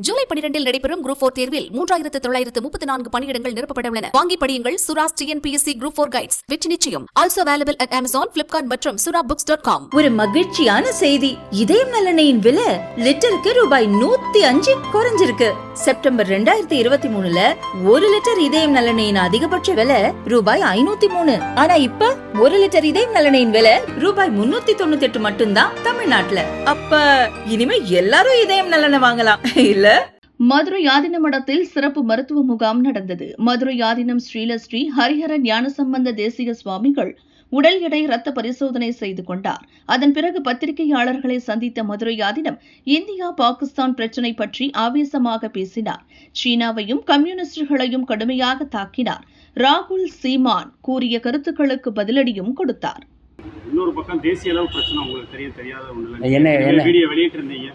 ஜூலை 12 நடைபெறும் குரூப் 4 தேர்வில் 3934 பணியிடங்கள் நிரப்பப்பட உள்ளன. வாங்கி படியுங்கள். Sura's TNPSC Group 4 Guides. வெற்றி நிச்சயம். Also available at Amazon, Flipkart மற்றும் surabooks.com. ஒரு மகிழ்ச்சியான செய்தி. இதயம் நல்லெண்ணெயின் விலை லிட்டருக்கு ரூபாய் 105 குறைஞ்சிருக்கு. செப்டம்பர் 2023ல 1 லிட்டர் இதயம் நல்லெண்ணெயின் அதிகபட்ச விலை ரூபாய் 503. ஆனா இப்ப 1 லிட்டர் இதயம் நல்லெண்ணெயின் விலை ரூபாய் 398 மட்டும்தான் தமிழ்நாட்டுல. அப்ப இனிமே எல்லாரும் இதயம் நல்லெண்ணெய் வாங்கலாம் இல்ல? மதுரை ஆதீன மடத்தில் சிறப்பு மருத்துவ முகாம் நடந்தது. மதுரை ஆதீனம் ஸ்ரீ ஹரிஹர ஞானசம்பந்த தேசிக சுவாமிகள் உடல் எடை ரத்த பரிசோதனை செய்து கொண்டார். அதன் பிறகு பத்திரிகையாளர்களை சந்தித்த மதுரை ஆதீனம் இந்தியா பாகிஸ்தான் பிரச்சினை பற்றி ஆவேசமாக பேசினார். சீனாவையும் கம்யூனிஸ்டுகளையும் கடுமையாக தாக்கினார். ராகுல் சீமான் கூறிய கருத்துக்களுக்கு பதிலடியும் கொடுத்தார். இன்னொரு பக்கம் தேசிய அளவு பிரச்சனை உங்களுக்கு தெரியாத ஒண்ணு வீடியோ வெளியிட்டு இருந்தீங்க.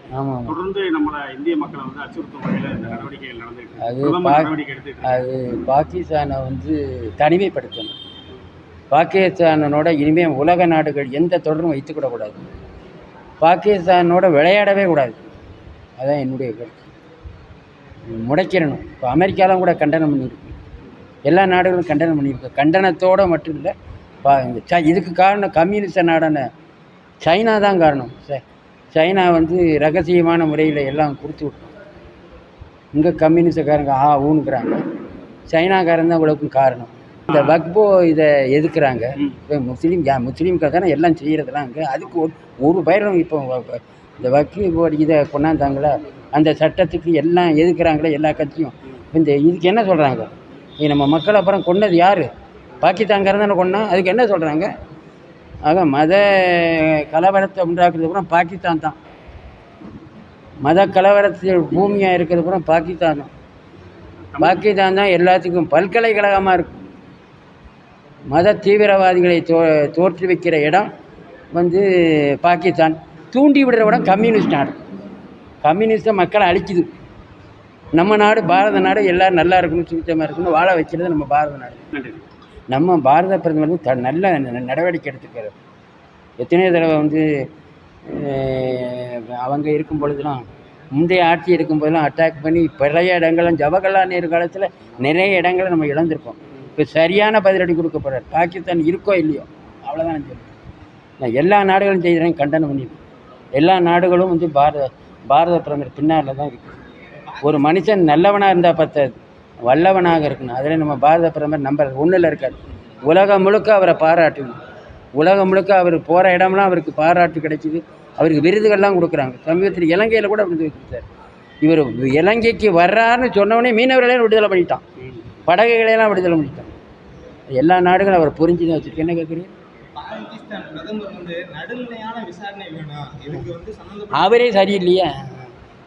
தொடர்ந்து நம்மள இந்திய மக்களை வந்து அச்சுறுத்தும் வகையில் இந்த நடவடிக்கைகள் நடந்துருக்கு. அது பாகிஸ்தானை வந்து தனிமைப்படுத்தணும். பாகிஸ்தானோட இனிமேல் உலக நாடுகள் எந்த தொடரும் வைத்துக்கூடக்கூடாது. பாகிஸ்தானோட விளையாடவே கூடாது. அதான் என்னுடைய கருத்து. முடைக்கிறணும். இப்போ அமெரிக்காலாம் கூட கண்டனம் பண்ணியிருக்கு. எல்லா நாடுகளும் கண்டனம் பண்ணியிருக்கு. கண்டனத்தோடு மட்டும் இல்லை, இதுக்கு காரணம் கம்யூனிஸ்ட நாடான சைனா தான் காரணம். சைனா வந்து ரகசியமான முறையில் எல்லாம் கொடுத்து விட்டோம். இங்கே கம்யூனிஸ்டக்காரங்க ஊனுக்குறாங்க. சைனாக்காரன் தான் இவ்வளவுக்கும் காரணம். இந்த வக்போ இதை எதுக்குறாங்க. இப்போ முஸ்லீம்காக தானே எல்லாம் செய்கிறதுலாம் அங்கே. அதுக்கு ஒரு பயிரும் இப்போ இந்த வக்போ இதை கொண்டாந்தாங்களா, அந்த சட்டத்துக்கு எல்லாம் எதுக்குறாங்களே எல்லா கட்சியும். இந்த இதுக்கு என்ன சொல்கிறாங்க? நம்ம மக்கள் அப்புறம் கொண்டது யார்? பாகிஸ்தான்காரன் தானே கொண்டா. அதுக்கு என்ன சொல்கிறாங்க? ஆக மத கலவரத்தை உண்டாக்குறது கூட பாகிஸ்தான் தான். மத கலவரத்தில் பூமியாக இருக்கிறது கூட பாகிஸ்தான் தான். பாகிஸ்தான் தான் எல்லாத்துக்கும் பல்கலைக்கழகமாக இருக்கும். மத தீவிரவாதிகளை தோற்று வைக்கிற இடம் வந்து பாகிஸ்தான். தூண்டி விடுற இடம் கம்யூனிஸ்ட் நாடு. கம்யூனிஸ்ட்டை மக்களை அழிக்குது. நம்ம நாடு பாரத நாடு எல்லோரும் நல்லா இருக்கணும், சுத்தமாக இருக்கணும், வாழ வைக்கிறது நம்ம பாரத நாடு. நம்ம பாரத பிரதமர் வந்து நல்ல நடவடிக்கை எடுத்துக்கிறார். எத்தனையோ தடவை வந்து அவங்க இருக்கும் பொழுதுலாம், முந்தைய ஆட்சி இருக்கும் போதெல்லாம் அட்டாக் பண்ணி பழைய இடங்களும் ஜவஹர்லால் நேரு காலத்தில் நிறைய இடங்களை நம்ம இழந்திருக்கோம். இப்போ சரியான பதிலடி கொடுக்கப்படுறார். பாகிஸ்தான் இருக்கோ இல்லையோ அவ்வளோதான் சொல்லுவேன். நான் எல்லா நாடுகளும் செய்கிறேன், கண்டனம் பண்ணியிருக்கேன். எல்லா நாடுகளும் வந்து பாரத பிரதமர் பின்னால் தான் இருக்குது. ஒரு மனுஷன் நல்லவனாக இருந்தால் பத்தாது, வல்லவனாக இருக்கணும். அதில் நம்ம பாரத பிரதமர் நம்பர் 1ல் இருக்கார். உலகம் முழுக்க அவரை பாராட்டணும். உலகம் முழுக்க அவர் போகிற இடம்லாம் அவருக்கு பாராட்டு கிடைச்சிது. அவருக்கு விருதுகள்லாம் கொடுக்குறாங்க. சமீபத்தில் இலங்கையில் கூட விருது கொடுத்தார். இவர் இலங்கைக்கு வர்றாருன்னு சொன்னவொடனே மீனவர்களையும் விடுதலை பண்ணிட்டான், படகுகளையெல்லாம் விடுதலை பண்ணிட்டான். எல்லா நாடுகளும் அவர் புரிஞ்சு தான் வச்சுருக்கு. என்ன கேட்குறீங்க? அவரே சரியில்லையே.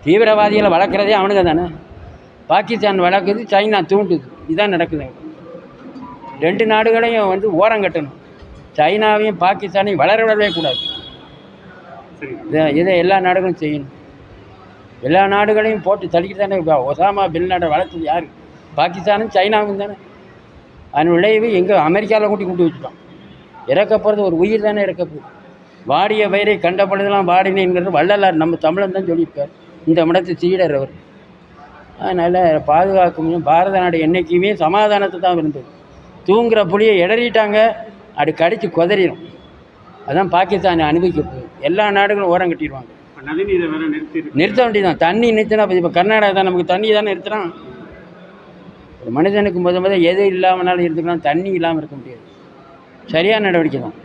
தீவிரவாதிகளை வளர்க்குறதே அவனுங்க தானே. பாகிஸ்தான் வளர்க்குது, சைனா தூண்டுது. இதுதான் நடக்குது. 2 நாடுகளையும் வந்து ஓரம் கட்டணும். சைனாவையும் பாகிஸ்தானையும் வளர விடவே கூடாது. இதை எல்லா நாடுகளும் செய்யணும். எல்லா நாடுகளையும் போட்டு தடுக்கிட்டு தானே. ஒசாமா பின் லாடன் வளர்த்தது யார்? பாகிஸ்தானும் சைனாவும் தானே. அதன் விளைவு எங்கே அமெரிக்காவில் கூட்டி வச்சுட்டோம். இறக்க போகிறது ஒரு உயிர் தானே இறக்க போகுது. வாடிய பயிரை கண்ட பொழுதெல்லாம் வாடினேங்கிறது வள்ளலார் நம்ம தமிழன் தான் சொல்லியிருப்பார். இந்த மடத்து சீடர் அவர். அதனால் பாதுகாக்கணும். பாரத நாடு என்றைக்குமே சமாதானத்தை தான் இருந்தது. தூங்குகிற புளியை இடறிட்டாங்க, அது கடித்து குதறிடும். அதான் பாகிஸ்தான் அனுபவிக்க போகுது. எல்லா நாடுகளும் ஓரம் கட்டிடுவாங்க. நிறுத்த வேண்டியதான். தண்ணி நிறுத்தினா இப்போ கர்நாடகா தான் நமக்கு தண்ணி தானே நிறுத்துறான். ஒரு மனிதனுக்கு முத எது இல்லாமனாலும் இருந்துக்கலாம், தண்ணி இல்லாமல் இருக்க முடியாது. சரியான நடவடிக்கை தான்.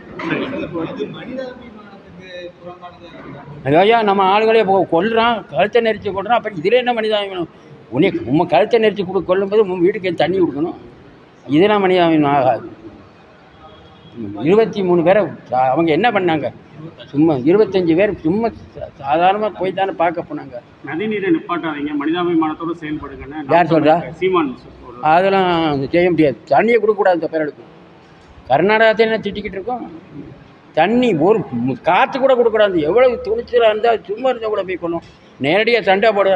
ஐயா, நம்ம ஆளுகளே கொல்றான், கழுத்தை நெரிச்சு கொள்றான். அப்போ இதில் என்ன மனிதாபிமானம்? உன்னை கழுத்தை நெரிச்சு கொள்ளும்போது வீட்டுக்கு தண்ணி கொடுக்கணும். இதெல்லாம் மனிதாபிமானம் ஆகாது. 23 பேரை அவங்க என்ன பண்ணாங்க? சும்மா 25 பேர் சும்மா சாதாரணமாக போய் தானே பார்க்க போனாங்க. நதிநீரை நிப்பாட்டாதீங்க, மனிதாபிமானத்தோடு செயல்படுங்க. யார் சொல்கிறா? சீமான். அதெல்லாம் செய்ய முடியாது. தண்ணியை கொடுக்கக்கூடாது. இந்த பேருக்கு கர்நாடகத்தை என்ன திட்டிக்கிட்டு இருக்கோம்? தண்ணி ஒரு காற்று கூட கொடுக்கூடாது. எவ்வளவு துணிச்சலாக இருந்தால் சும்மா இருந்தால் கூட போய் கொள்ளும். நேரடியாக சண்டை போட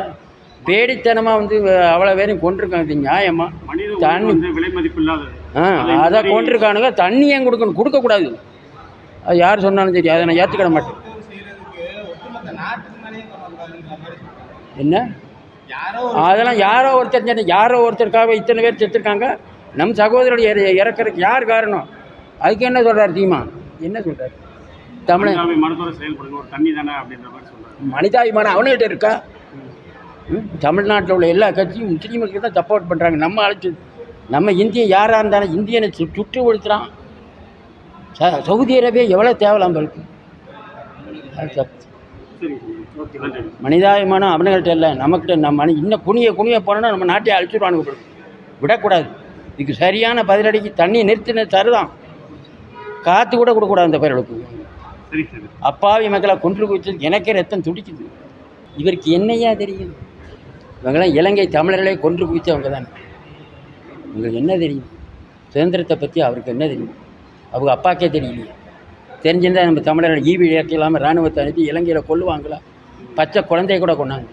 பேடித்தனமாக வந்து அவ்வளோ பேரையும் கொண்டிருக்காங்க. இது நியாயமா? தண்ணி விலை மதிப்பு இல்லாத அதை கொண்டிருக்கானுங்க. தண்ணி ஏன் கொடுக்கக்கூடாது? அது யார் சொன்னாலும் சரி, அதை நான் ஏற்றுக்கிட மாட்டேன். என்ன அதெல்லாம் யாரோ ஒருத்தருக்காக இத்தனை பேர் செத்துருக்காங்க. நம் சகோதரர்கள் இறக்கிறதுக்கு யார் காரணம்? அதுக்கு என்ன சொல்கிறார் தீமா? என்ன சொல்கிறார்? தமிழ் மனத்தோட செயல்படுங்க, ஒரு தண்ணி தானே அப்படின்ற மாதிரி சொல்கிறார். மனிதாபிமானம் அவனுகிட்ட இருக்கா? தமிழ்நாட்டில் உள்ள எல்லா கட்சியும் முஸ்லீமுக்கு தான் சப்போர்ட் பண்ணுறாங்க. நம்ம இந்தியன் யாராக இருந்தாலும் இந்தியனை சுட்டு ஒழிக்கிறான். சவுதி அரேபியா எவ்வளோ தேவலாம் இருக்கு. அது தப்பு. மனிதாபிமானம் அவனுங்கள்ட்ட இல்லை, நமக்கிட்ட. நம்ம இன்னும் குனிய போனோன்னா நம்ம நாட்டை அழிச்சிடுவானுங்க. விடக்கூடாது. இதுக்கு சரியான பதிலடிக்கு தண்ணி நிறுத்தின தருதான். காற்று கூட கொடுக்கூடாது அந்த பயிர்களுக்கு. அப்பாவி மக்களை கொன்று குவிச்சது எனக்கே ரத்தம் துடிக்குது. இவருக்கு என்னையா தெரியும்? இவங்கெல்லாம் இலங்கை தமிழர்களே கொன்று குவிச்சவங்க தானே. உங்களுக்கு என்ன தெரியும்? சுதந்திரத்தை பற்றி அவருக்கு என்ன தெரியும்? அவங்க அப்பாக்கே தெரியலையே. தெரிஞ்சிருந்தால் நம்ம தமிழர்கள் ஈவி இயக்க இல்லாமல் இராணுவத்தை அனுப்பி இலங்கையில் கொல்லுவாங்களா? பச்சை குழந்தைய கூட கொண்டாங்க.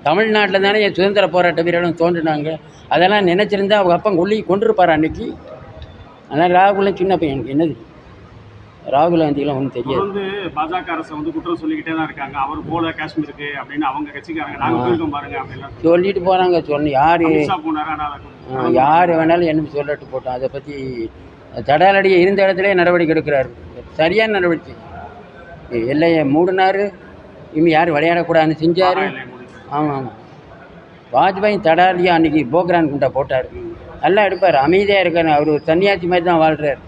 தமிழ்நாட்டில் தானே என் சுதந்திர போராட்ட வீரர்களும் தோன்றினாங்க. அதெல்லாம் நினச்சிருந்தா அவங்க அப்பா கொண்டிருப்பார் அன்னைக்கு. ஆனால் ராகுலாம் சின்ன பையன், எனக்கு என்னது ராகுல் காந்திலாம் ஒன்றும் தெரியாது. வந்து பாஜக அரசு வந்து குற்றம் சொல்லிக்கிட்டே தான் இருக்காங்க. அவர் போல காஷ்மீருக்கு அப்படின்னு அவங்க கட்சிக்காரங்க நாங்கள் போயிருக்கோம் பாருங்க அப்படின்லாம் சொல்லிட்டு போகிறாங்க. யார் வேணாலும் என்ன சொல்லட்டு போட்டோம். அதை பற்றி தடாலடியை இருந்த இடத்துல நடவடிக்கை எடுக்கிறாரு. சரியான நடவடிக்கை. எல்லையை மூடினார். இனிமேல் யாரும் விளையாடக்கூடாதுன்னு செஞ்சார். ஆமாம். வாஜ்பாய் தடாலடியாக அன்றைக்கி போக்ரான் குண்டா போட்டார். நல்லா எடுப்பார். அமைதியாக இருக்கார். அவர் சன்னியாசி மாதிரி தான் வாழ்கிறார்.